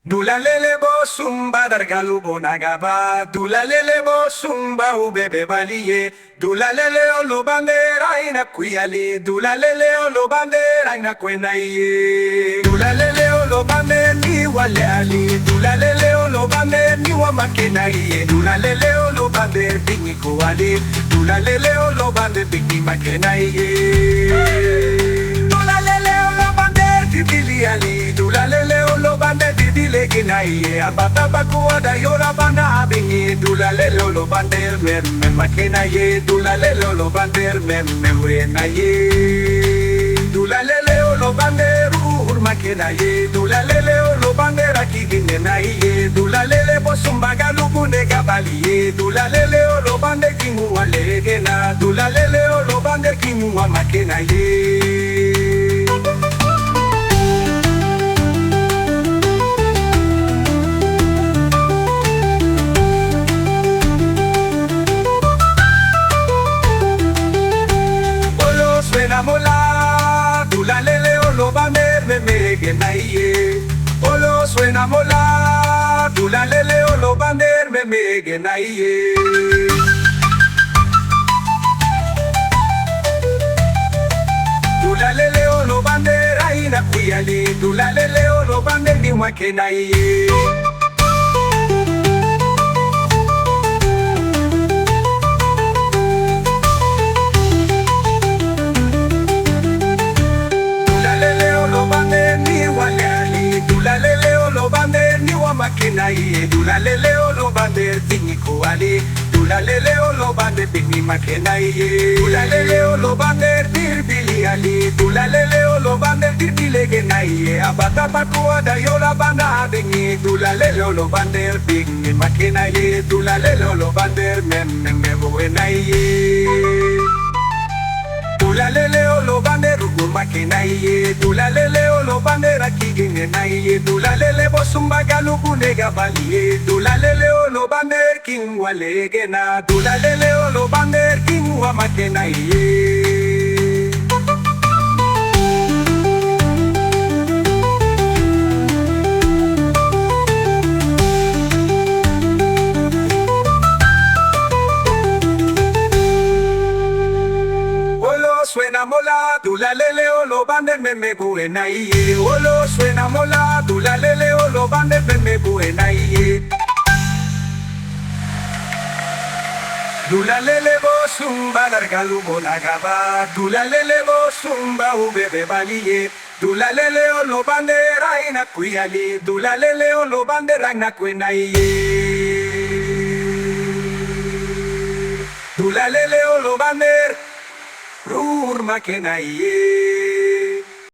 Dulalele bo sumba dargalu bonagaba, dulalele bo sumba ubebe baliye, dulalele olo bandera ina kuyali, dulalele olo bandera ina kwenaye, dulalele olo bandera ni wale ali, dulalele olo bandera ni wamakenaye, dulalele olo bandera bigi kuali, dulalele olo bandera bigi makenaye, dulalele olo bandera tibili ali, dulalele olo bandera Leginaye abata bakuada yora bana bingi dulalele lo bander mem makenaye dulalele lo bander mem wenaye dulalele lo bander makenaye dulalele lo bander akiginenaye dulalele bosumbaga lubune gabaliye dulalele lo bander kingu walegena dulalele lo bander kingu makenaye mola, dulalele olo bander me megenaye. Olo suena mola, dulalele olo bander me megenaye. Dulalele olo bander aina kuyali, dulalele olo bander ni makenaye. Dulalele olo bander ni wamakenaye dulalele olo bander tingi kuali dulalele olo bander tingi makenaye dulalele olo bander birbili ali dulalele olo bander birbile genaye abata pakuada yola banda dengi dulalele olo bander tingi makenaye dulalele olo bander memme buenaye dulalele olo bander makenaye dulalele olo bander akigenaye dulalele bosumba galubune gabaliye dulalele olo bander kingwa legena dulalele olo bander kingwa makenaye suena mola, dulalele olo bander me buenaye. Olo suena mola, dulalele olo bander me buenaye. Dulalele bosumba dargalu bonagaba, dulalele bosumba ubebe baliye. Dulalele olo bander aina kuyali, dulalele olo bander aina kwenaye. Dulalele olo bander makenaye